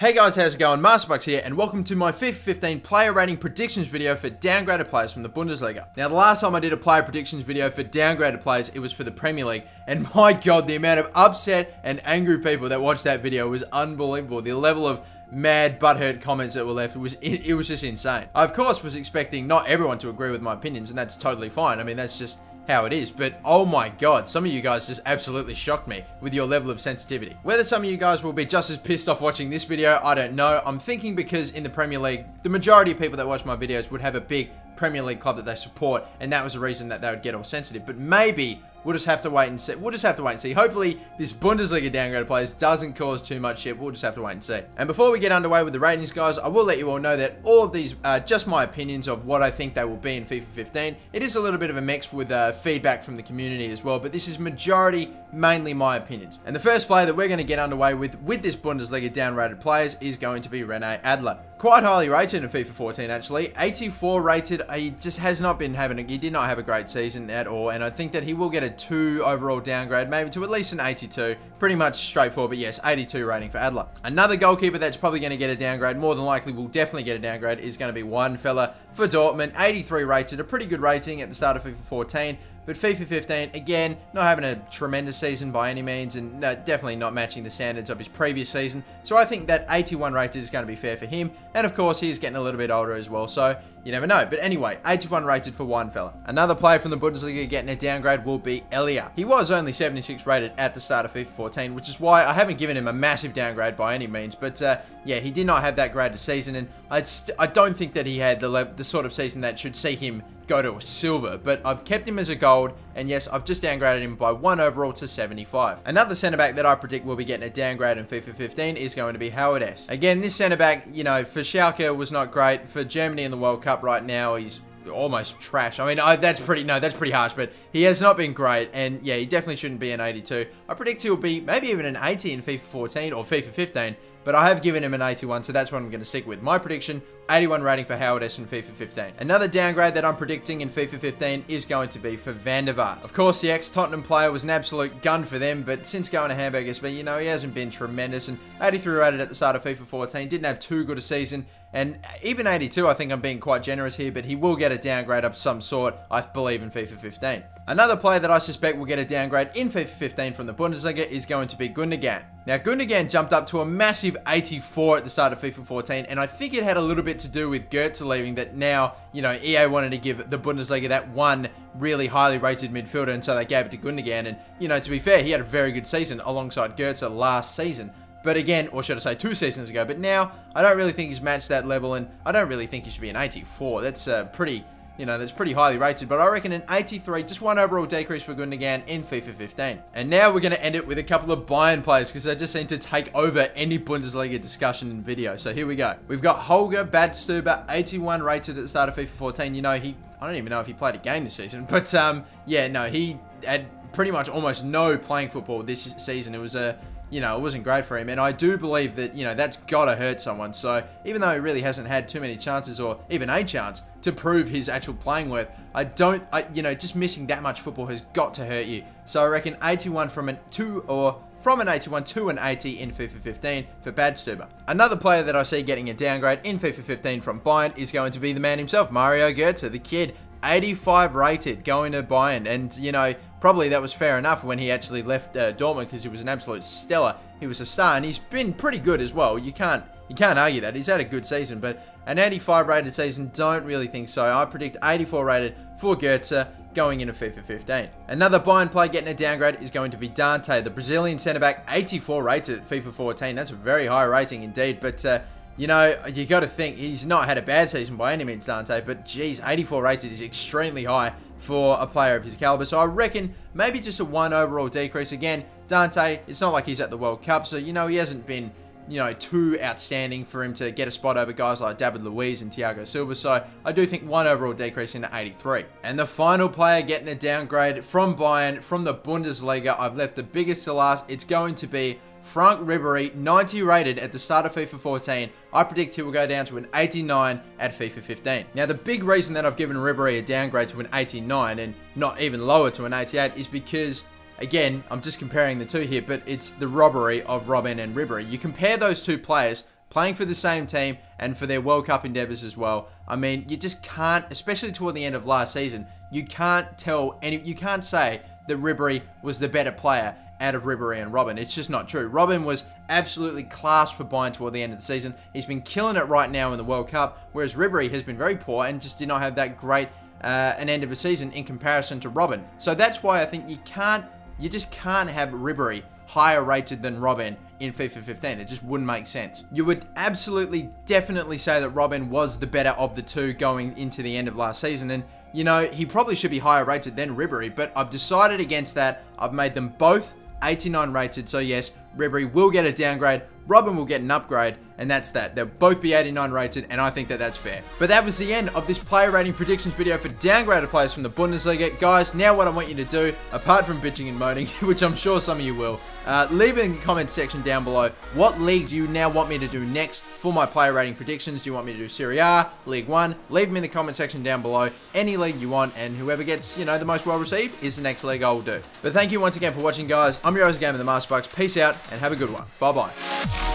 Hey guys, how's it going? MasterBucks here, and welcome to my FIFA 15 player rating predictions video for downgraded players from the Bundesliga. Now, the last time I did a player predictions video for downgraded players, it was for the Premier League, and my god, the amount of upset and angry people that watched that video was unbelievable. The level of mad, butthurt comments that were left, it was just insane. I, of course, was expecting not everyone to agree with my opinions, and that's totally fine. I mean, that's just how it is, but oh my god, some of you guys just absolutely shocked me with your level of sensitivity. Whether some of you guys will be just as pissed off watching this video, I don't know. I'm thinking because in the Premier League, the majority of people that watch my videos would have a big Premier League club that they support, and that was the reason that they would get all sensitive. But maybe we'll just have to wait and see. Hopefully, this Bundesliga downgraded players doesn't cause too much shit. We'll just have to wait and see. And before we get underway with the ratings, guys, I will let you all know that all of these are just my opinions of what I think they will be in FIFA 15. It is a little bit of a mix with feedback from the community as well, but this is mainly my opinions. And the first player that we're going to get underway with this Bundesliga downgraded players is going to be Rene Adler. Quite highly rated in FIFA 14, actually. 84 rated. He just has not been he did not have a great season at all, and I think that he will get a 2 overall downgrade, maybe to at least an 82. Pretty much straightforward, but yes, 82 rating for Adler. Another goalkeeper that's probably going to get a downgrade, more than likely will definitely get a downgrade, is going to be one fella for Dortmund. 83 rated, a pretty good rating at the start of FIFA 14. But FIFA 15, again, not having a tremendous season by any means, and definitely not matching the standards of his previous season. So I think that 81 rated is going to be fair for him. And of course, he's getting a little bit older as well, so you never know. But anyway, 81 rated for one fella. Another player from the Bundesliga getting a downgrade will be Elia. He was only 76 rated at the start of FIFA 14, which is why I haven't given him a massive downgrade by any means. But yeah, he did not have that great a season, and I don't think that he had the sort of season that should see him go to a silver, but I've kept him as a gold, and yes, I've just downgraded him by 1 overall to 75. Another centre-back that I predict will be getting a downgrade in FIFA 15 is going to be Howard S. Again, this centre-back, you know, for Schalke was not great. For Germany in the World Cup right now, he's almost trash. I mean, that's pretty harsh, but he has not been great, and yeah, he definitely shouldn't be an 82. I predict he'll be maybe even an 80 in FIFA 14 or FIFA 15, but I have given him an 81, so that's what I'm going to stick with. My prediction, 81 rating for Howard S in FIFA 15. Another downgrade that I'm predicting in FIFA 15 is going to be for Van der Vaart. Of course, the ex-Tottenham player was an absolute gun for them, but since going to Hamburg, you know, he hasn't been tremendous, and 83 rated at the start of FIFA 14, didn't have too good a season, and even 82, I think I'm being quite generous here, but he will get a downgrade of some sort, I believe, in FIFA 15. Another player that I suspect will get a downgrade in FIFA 15 from the Bundesliga is going to be Gundogan. Now, Gundogan jumped up to a massive 84 at the start of FIFA 14, and I think it had a little bit to do with Goetze leaving, that now, you know, EA wanted to give the Bundesliga that one really highly rated midfielder, and so they gave it to Gundogan, and, you know, to be fair, he had a very good season alongside Goetze last season. But again, or should I say 2 seasons ago, but now, I don't really think he's matched that level, and I don't really think he should be an 84. That's pretty, you know, that's pretty highly rated, but I reckon an 83, just 1 overall decrease for Gundogan in FIFA 15. And now we're going to end it with a couple of Bayern players, because they just seem to take over any Bundesliga discussion and video. So here we go. We've got Holger Badstuber, 81 rated at the start of FIFA 14. You know, I don't even know if he played a game this season, but yeah, no, he had pretty much almost no playing football this season. It was you know, it wasn't great for him, and I do believe that, you know, that's got to hurt someone. So even though he really hasn't had too many chances, or even a chance to prove his actual playing worth, you know, just missing that much football has got to hurt you. So I reckon 81 from an 81 to an 80 in FIFA 15 for Badstuber. Another player that I see getting a downgrade in FIFA 15 from Bayern is going to be the man himself, Mario Götze, the kid. 85 rated, going to Bayern, and you know, probably that was fair enough when he actually left Dortmund, because he was an absolute stellar. He was a star, and he's been pretty good as well. You can't argue that. He's had a good season, but an 85 rated season, don't really think so. I predict 84 rated for Götze going into FIFA 15. Another Bayern player getting a downgrade is going to be Dante, the Brazilian centre-back, 84 rated at FIFA 14. That's a very high rating indeed, but you know, you got to think, he's not had a bad season by any means, Dante, but geez, 84 rated is extremely high for a player of his caliber. So I reckon maybe just a 1 overall decrease. Again, Dante, it's not like he's at the World Cup, so, you know, he hasn't been, you know, too outstanding for him to get a spot over guys like David Luiz and Thiago Silva. So I do think 1 overall decrease into 83. And the final player getting a downgrade from Bayern, from the Bundesliga, I've left the biggest to last. It's going to be Frank Ribery, 90 rated at the start of FIFA 14. I predict he will go down to an 89 at FIFA 15. Now, the big reason that I've given Ribery a downgrade to an 89 and not even lower to an 88 is because, again, I'm just comparing the two here, but it's the robbery of Robben and Ribery. You compare those two players, playing for the same team and for their World Cup endeavours as well. I mean, you just can't, especially toward the end of last season, you can't say that Ribery was the better player out of Ribery and Robben. It's just not true. Robben was absolutely class for Bayern toward the end of the season. He's been killing it right now in the World Cup, whereas Ribery has been very poor and just did not have that great an end of a season in comparison to Robben. So that's why I think you just can't have Ribery higher rated than Robben in FIFA 15. It just wouldn't make sense. You would absolutely, definitely say that Robben was the better of the two going into the end of last season, and you know, he probably should be higher rated than Ribery, but I've decided against that. I've made them both 89 rated, so yes, Ribery will get a downgrade, Robben will get an upgrade, and that's that. They'll both be 89 rated, and I think that that's fair. But that was the end of this player rating predictions video for downgraded players from the Bundesliga. Guys, now what I want you to do, apart from bitching and moaning, which I'm sure some of you will, leave in the comment section down below what league do you now want me to do next for my player rating predictions. Do you want me to do Serie A, League 1? Leave them in the comment section down below. Any league you want, and whoever gets, you know, the most well received is the next league I will do. But thank you once again for watching, guys. I'm your host, Game of the MasterBucks. Peace out, and have a good one. Bye-bye.